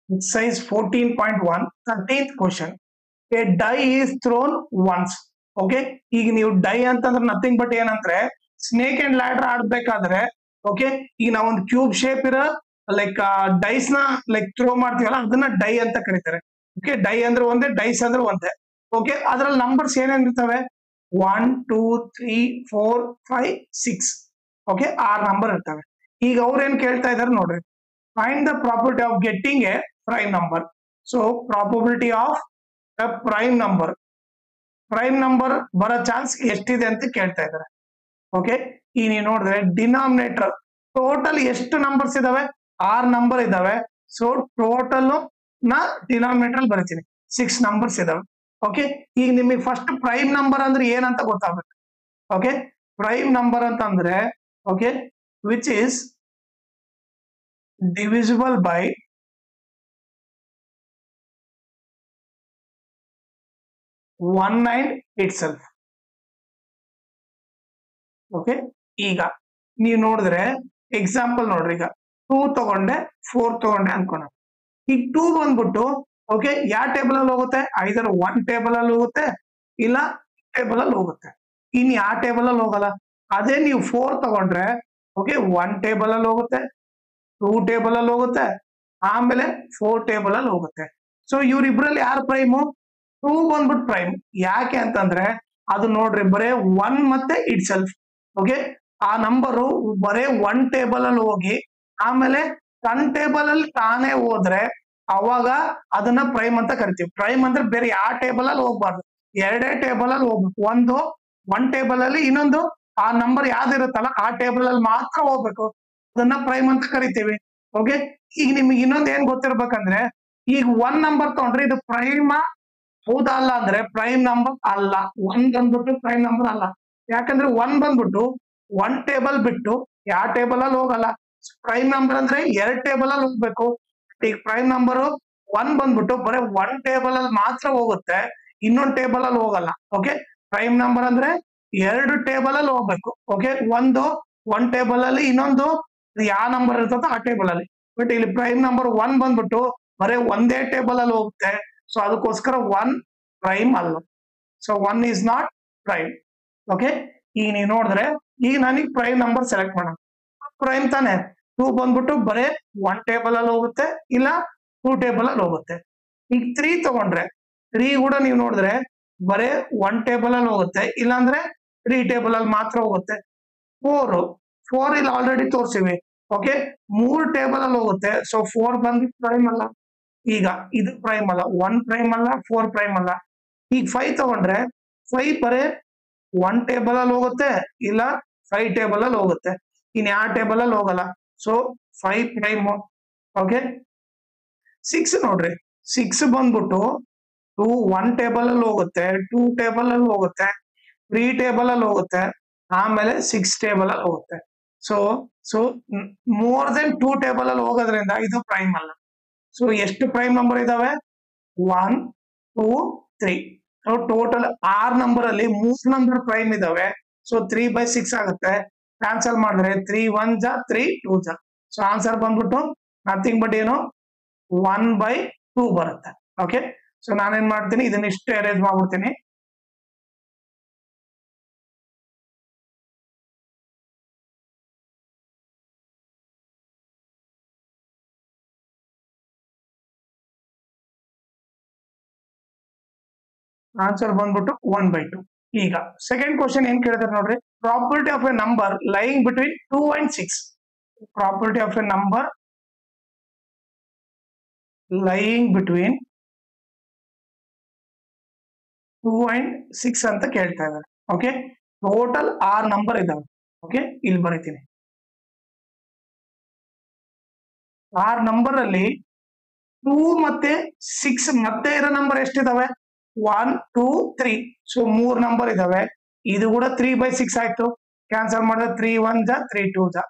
Exercise 14.1, 13th question. A die is thrown once. Okay, ಈಗ ನೀವು dye ಅಂತಂದ್ರೆ nothing but ಏನಂದ್ರೆ ಸ್ನೇಕ್ ಅಂಡ್ ಲ್ಯಾಡರ್ ಆಡ್ಬೇಕಾದ್ರೆ ಓಕೆ ಈಗ ನಾವು ಒಂದು ಕ್ಯೂಬ್ ಶೇಪ್ ಇರೋ ಲೈಕ್ ಡೈಸ್ ನ ಲೈಕ್ ಥ್ರೋ ಮಾಡ್ತೀವಲ್ಲ ಅದನ್ನ ಡೈ ಅಂತ ಕರೀತಾರೆ. ಓಕೆ, ಡೈ ಅಂದ್ರೆ ಒಂದೇ, ಡೈಸ್ ಅಂದ್ರೆ ಒಂದೇ. ಓಕೆ, ಅದ್ರಲ್ಲಿ ನಂಬರ್ಸ್ ಏನೇನಿರ್ತವೆ? 1 2 3 4 5 6. ಓಕೆ, 6 ನಂಬರ್ ಇರ್ತವೆ. ಈಗ ಅವ್ರು ಏನ್ ಕೇಳ್ತಾ ಇದಾರೆ ನೋಡ್ರಿ, find the probability of getting a prime number. So probability of a prime number ಬರೋ ಚಾನ್ಸ್ ಎಷ್ಟಿದೆ ಅಂತ ಕೇಳ್ತಾ ಇದ್ದಾರೆ. ಓಕೆ, ಈಗ ನೀವು ನೋಡಿದ್ರೆ ಡಿನಾಮಿನೇಟರ್ ಟೋಟಲ್ ಎಷ್ಟು ನಂಬರ್ಸ್ ಇದಾವೆ? 6 ನಂಬರ್ ಇದಾವೆ. ಸೊ ಟೋಟಲ್ ನ ಡಿನಾಮಿನೇಟರ್ ಬರೀತೀನಿ, 6 ನಂಬರ್ಸ್ ಇದಾವೆ. ಓಕೆ, ಈಗ ನಿಮಗೆ ಫಸ್ಟ್ ಪ್ರೈಮ್ ನಂಬರ್ ಅಂದ್ರೆ ಏನಂತ ಗೊತ್ತಾಗಬೇಕು. ಓಕೆ, ಪ್ರೈಮ್ ನಂಬರ್ ಅಂತ ಅಂದ್ರೆ okay which is divisible by 1 and itself. Okay, ಈಗ ನೀವು ನೋಡಿದ್ರೆ ಎಕ್ಸಾಂಪಲ್ ನೋಡ್ರಿ, ಈಗ 2 ತಗೊಂಡೆ 4 ತಗೊಂಡೆ ಅನ್ಕೋಣ. ಈಗ 2 ಬಂದ್ಬಿಟ್ಟು ಓಕೆ ಯಾವ ಟೇಬಲ್ ಅಲ್ಲಿ ಹೋಗುತ್ತೆ? ಐದರ್ 1 ಟೇಬಲ್ ಅಲ್ಲಿ ಹೋಗುತ್ತೆ ಇಲ್ಲ ಟೇಬಲ್ ಅಲ್ಲಿ ಹೋಗುತ್ತೆ. ಇನ್ ಯಾವ ಟೇಬಲ್ ಅಲ್ಲಿ ಹೋಗಲ್ಲ. ಅದೇ ನೀವು 4 ತಗೊಂಡ್ರೆ ಓಕೆ 1 ಟೇಬಲ್ ಅಲ್ಲಿ ಹೋಗುತ್ತೆ, 2 ಟೇಬಲ್ ಅಲ್ಲಿ ಹೋಗುತ್ತೆ, ಆಮೇಲೆ 4 ಟೇಬಲ್ ಅಲ್ಲಿ ಹೋಗುತ್ತೆ. ಸೊ ಇವ್ರಿಬ್ರಲ್ಲಿ ಯಾರು ಪ್ರೈಮು? 2 ಬಂದ್ಬಿಟ್ಟು ಪ್ರೈಮ್. ಯಾಕೆ ಅಂತಂದ್ರೆ ಅದು ನೋಡ್ರಿ ಬರೇ 1 ಮತ್ತೆ ಇಟ್ ಸೆಲ್ಫ್. ಓಕೆ, ಆ ನಂಬರು ಬರೇ 1 ಟೇಬಲ್ ಅಲ್ಲಿ ಹೋಗಿ ಆಮೇಲೆ 10 ಟೇಬಲ್ ಅಲ್ಲಿ ತಾನೇ ಹೋದ್ರೆ ಅವಾಗ ಅದನ್ನ ಪ್ರೈಮ್ ಅಂತ ಕರಿತೀವಿ. ಪ್ರೈಮ್ ಅಂದ್ರೆ ಬೇರೆ ಯಾವ ಟೇಬಲ್ ಅಲ್ಲಿ ಹೋಗ್ಬಾರ್ದು, ಎರಡೇ ಟೇಬಲ್ ಅಲ್ಲಿ ಹೋಗ್ಬೇಕು. ಒಂದು 1 ಟೇಬಲ್ ಅಲ್ಲಿ, ಇನ್ನೊಂದು ಆ ನಂಬರ್ ಯಾವ್ದಿರುತ್ತಲ್ಲ ಆ ಟೇಬಲ್ ಅಲ್ಲಿ ಮಾತ್ರ ಹೋಗ್ಬೇಕು. ಅದನ್ನ ಪ್ರೈಮ್ ಅಂತ ಕರಿತೀವಿ. ಓಕೆ, ಈಗ ನಿಮ್ಗೆ ಇನ್ನೊಂದು ಏನ್ ಗೊತ್ತಿರ್ಬೇಕಂದ್ರೆ ಈಗ 1 ನಂಬರ್ ತಗೊಂಡ್ರೆ ಇದು ಪ್ರೈಮ್ ಹೌದಾ ಅಲ್ಲ ಅಂದ್ರೆ ಪ್ರೈಮ್ ನಂಬರ್ ಅಲ್ಲ. 1 ಬಂದ್ಬಿಟ್ಟು ಪ್ರೈಮ್ ನಂಬರ್ ಅಲ್ಲ. ಯಾಕಂದ್ರೆ 1 ಬಂದ್ಬಿಟ್ಟು 1 ಟೇಬಲ್ ಬಿಟ್ಟು ಯಾವ ಟೇಬಲ್ ಅಲ್ಲಿ ಹೋಗಲ್ಲ. ಪ್ರೈಮ್ ನಂಬರ್ ಅಂದ್ರೆ 2 ಟೇಬಲ್ ಅಲ್ಲಿ ಹೋಗ್ಬೇಕು. ಈಗ ಪ್ರೈಮ್ ನಂಬರ್ 1 ಬಂದ್ಬಿಟ್ಟು ಬರೀ 1 ಟೇಬಲ್ ಅಲ್ಲಿ ಮಾತ್ರ ಹೋಗುತ್ತೆ, ಇನ್ನೊಂದು ಟೇಬಲ್ ಅಲ್ಲಿ ಹೋಗಲ್ಲ. ಓಕೆ, ಪ್ರೈಮ್ ನಂಬರ್ ಅಂದ್ರೆ 2 ಟೇಬಲ್ ಅಲ್ಲಿ ಹೋಗ್ಬೇಕು. ಓಕೆ, ಒಂದು 1 ಟೇಬಲ್ ಅಲ್ಲಿ, ಇನ್ನೊಂದು ಯಾವ ನಂಬರ್ ಇರ್ತದೋ ಆ ಟೇಬಲ್ ಅಲ್ಲಿ. ಬಟ್ ಇಲ್ಲಿ ಪ್ರೈಮ್ ನಂಬರ್ 1 ಬಂದ್ಬಿಟ್ಟು ಬರೀ ಒಂದೇ ಟೇಬಲ್ ಅಲ್ಲಿ ಹೋಗುತ್ತೆ. ಸೊ ಅದಕ್ಕೋಸ್ಕರ 1 ಪ್ರೈಮ್ ಅಲ್ಲ. So 1 is not prime. Okay, ಈಗ ನೀವು ನೋಡಿದ್ರೆ ಈಗ ನನಗೆ ಪ್ರೈಮ್ ನಂಬರ್ ಸೆಲೆಕ್ಟ್ ಮಾಡೋಣ. ಪ್ರೈಮ್ ತಾನೆ. 2 ಬಂದ್ಬಿಟ್ಟು ಬರೀ 1 ಟೇಬಲ್ ಅಲ್ಲಿ ಹೋಗುತ್ತೆ ಇಲ್ಲ 2 ಟೇಬಲ್ ಅಲ್ಲಿ ಹೋಗುತ್ತೆ. ಈಗ 3 ತಗೊಂಡ್ರೆ 3 ಕೂಡ ನೀವು ನೋಡಿದ್ರೆ ಬರೀ 1 ಟೇಬಲ್ ಅಲ್ಲಿ ಹೋಗುತ್ತೆ, ಇಲ್ಲಾಂದ್ರೆ 3 ಟೇಬಲ್ ಅಲ್ಲಿ ಮಾತ್ರ ಹೋಗುತ್ತೆ. 4 ಇಲ್ಲಿ ಆಲ್ರೆಡಿ ತೋರಿಸಿವಿ. ಓಕೆ, 3 ಟೇಬಲ್ ಅಲ್ಲಿ ಹೋಗುತ್ತೆ. ಸೊ 4 ಬಂದು ಪ್ರೈಮ್ ಅಲ್ಲ. ಈಗ ಇದು ಪ್ರೈಮ್ ಅಲ್ಲ, 1 ಪ್ರೈಮ್ ಅಲ್ಲ, 4 ಪ್ರೈಮ್ ಅಲ್ಲ. ಈಗ 5 ತಗೊಂಡ್ರೆ 5 ಬರೀ 1 ಟೇಬಲ್ ಅಲ್ಲಿ ಹೋಗುತ್ತೆ ಇಲ್ಲ 5 ಟೇಬಲ್ ಅಲ್ಲಿ ಹೋಗುತ್ತೆ, ಇನ್ ಯಾವ ಟೇಬಲ್ ಅಲ್ಲಿ ಹೋಗಲ್ಲ. So 5 prime. ಓಕೆ, 6 ನೋಡ್ರಿ, 6 ಬಂದ್ಬಿಟ್ಟು 1 ಟೇಬಲ್ ಅಲ್ಲಿ ಹೋಗುತ್ತೆ, 2 ಟೇಬಲ್ ಅಲ್ಲಿ ಹೋಗುತ್ತೆ, 3 ಟೇಬಲ್ ಅಲ್ಲಿ ಹೋಗುತ್ತೆ, ಆಮೇಲೆ 6 ಟೇಬಲ್ ಅಲ್ಲಿ ಹೋಗುತ್ತೆ. ಸೊ ಮೋರ್ ದೆನ್ 2 ಟೇಬಲ್ ಅಲ್ಲಿ ಹೋಗೋದ್ರಿಂದ ಇದು ಪ್ರೈಮ್ ಅಲ್ಲ. ಸೊ ಎಷ್ಟು ಪ್ರೈಮ್ ನಂಬರ್ ಇದಾವೆ? 1 2 3. ಟೋಟಲ್ 6 ನಂಬರ್ ಅಲ್ಲಿ 3 ನಂಬರ್ ಪ್ರೈಮ್ ಇದಾವೆ. ಸೊ 3/6 ಆಗುತ್ತೆ. ಕ್ಯಾನ್ಸಲ್ ಮಾಡಿದ್ರೆ 3 1 ಜಾ 3 2 ಜಾ. ಸೊ ಆನ್ಸರ್ ಬಂದ್ಬಿಟ್ಟು ನಥಿಂಗ್ ಬಟ್ ಏನು 1/2 ಬರುತ್ತೆ. ಓಕೆ, ಸೊ ನಾನೇನ್ ಮಾಡ್ತೀನಿ, ಇದನ್ನ ಇಷ್ಟು ಅರೇಂಜ್ ಮಾಡ್ಬಿಡ್ತೀನಿ. ಆನ್ಸರ್ ಬಂದ್ಬಿಟ್ಟು 1/2. ಈಗ ಸೆಕೆಂಡ್ ಕ್ವಶನ್ ಏನ್ ಕೇಳಿದ್ರೆ ನೋಡ್ರಿ, property of A number lying between 2 and 6. Property of A number lying between 2 and 6 ಅಂತ ಕೇಳ್ತಾ ಇದ್ದಾರೆ. ಓಕೆ, ಟೋಟಲ್ 6 ನಂಬರ್ ಇದಾವೆ. ಓಕೆ, ಇಲ್ಲಿ ಬರೀತೀನಿ. 6 ನಂಬರ್ ಅಲ್ಲಿ 2 ಮತ್ತೆ 6 ಮತ್ತೆ ಇರೋ ನಂಬರ್ ಎಷ್ಟಿದಾವೆ? 1 2 3. ಸೊ 3 ನಂಬರ್ ಇದಾವೆ. ಇದು ಕೂಡ 3/6 ಆಯ್ತು. ಕ್ಯಾನ್ಸಲ್ ಮಾಡಿದ್ರೆ 3 1 ಜಾ 3 2 ಜಾ.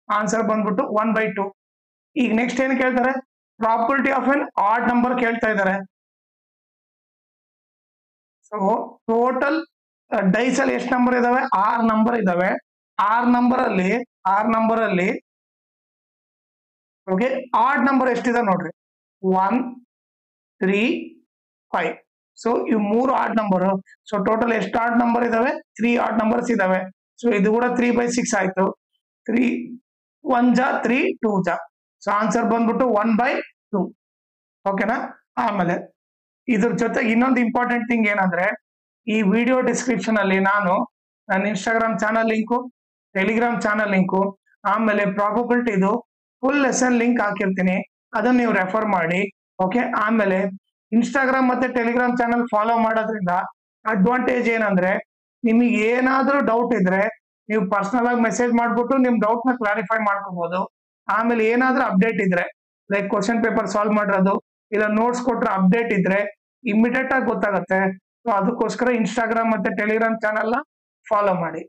ಆನ್ಸರ್ ಬಂದ್ಬಿಟ್ಟು 1/2. ಈಗ ನೆಕ್ಸ್ಟ್ ಏನ್ ಕೇಳ್ತಾರೆ? Property of N odd number ಕೇಳ್ತಾ ಇದ್ದಾರೆ. ಸೊ ಟೋಟಲ್ ಡೈಸ್ ಅಲ್ಲಿ ಎಷ್ಟು ನಂಬರ್ ಇದಾವೆ? 6 ನಂಬರ್ ಇದಾವೆ. 6 ನಂಬರ್ ಅಲ್ಲಿ ಓಕೆ ಆಡ್ ನಂಬರ್ ಎಷ್ಟಿದೆ ನೋಡ್ರಿ. 1 3 5. ಸೊ ಇವು 3 ಆಡ್ ನಂಬರ್. ಸೊ ಟೋಟಲ್ ಎಷ್ಟು ಆಡ್ ನಂಬರ್ ಇದಾವೆ? 3 ಆಡ್ ನಂಬರ್ಸ್ ಇದಾವೆ. ಸೊ ಇದು ಕೂಡ 3/6 ಆಯ್ತು. 3 1 ಜಾ 3 2 ಜಾ. ಸೊ ಆನ್ಸರ್ ಬಂದ್ಬಿಟ್ಟು 1/2. ಓಕೆನಾ? ಆಮೇಲೆ ಇದ್ರ ಜೊತೆಗೆ ಇನ್ನೊಂದು ಇಂಪಾರ್ಟೆಂಟ್ ಥಿಂಗ್ ಏನಂದ್ರೆ, ಈ ವಿಡಿಯೋ ಡಿಸ್ಕ್ರಿಪ್ಷನ್ ಅಲ್ಲಿ ನಾನು ನನ್ನ Instagram channel link, Telegram channel link, ಆಮೇಲೆ ಪ್ರಾಬಬಿಲಿಟಿದು ಫುಲ್ ಲೆಸನ್ ಲಿಂಕ್ ಹಾಕಿರ್ತೀನಿ. ಅದನ್ನ ನೀವು ರೆಫರ್ ಮಾಡಿ. ಓಕೆ, ಆಮೇಲೆ ಇನ್ಸ್ಟಾಗ್ರಾಮ್ ಮತ್ತೆ ಟೆಲಿಗ್ರಾಮ್ ಚಾನಲ್ ಫಾಲೋ ಮಾಡೋದ್ರಿಂದ ಅಡ್ವಾಂಟೇಜ್ ಏನಂದ್ರೆ, ನಿಮಗೆ ಏನಾದ್ರೂ ಡೌಟ್ ಇದ್ರೆ ನೀವು ಪರ್ಸನಲ್ ಆಗಿ ಮೆಸೇಜ್ ಮಾಡ್ಬಿಟ್ಟು ನಿಮ್ ಡೌಟ್ ನ ಕ್ಲಾರಿಫೈ ಮಾಡ್ಕೋಬಹುದು. ಆಮೇಲೆ ಏನಾದ್ರೂ ಅಪ್ಡೇಟ್ ಇದ್ರೆ, ಲೈಕ್ ಕ್ವಶನ್ ಪೇಪರ್ ಸಾಲ್ವ್ ಮಾಡಿರೋದು ಇಲ್ಲ ನೋಟ್ಸ್ ಕೊಟ್ರೆ ಅಪ್ಡೇಟ್ ಇದ್ರೆ ಇಮಿಡಿಯೇಟ್ ಆಗಿ ಗೊತ್ತಾಗುತ್ತೆ. ಸೊ ಅದಕ್ಕೋಸ್ಕರ ಇನ್ಸ್ಟಾಗ್ರಾಮ್ ಮತ್ತೆ ಟೆಲಿಗ್ರಾಮ್ ಚಾನಲ್ ನ ಫಾಲೋ ಮಾಡಿ.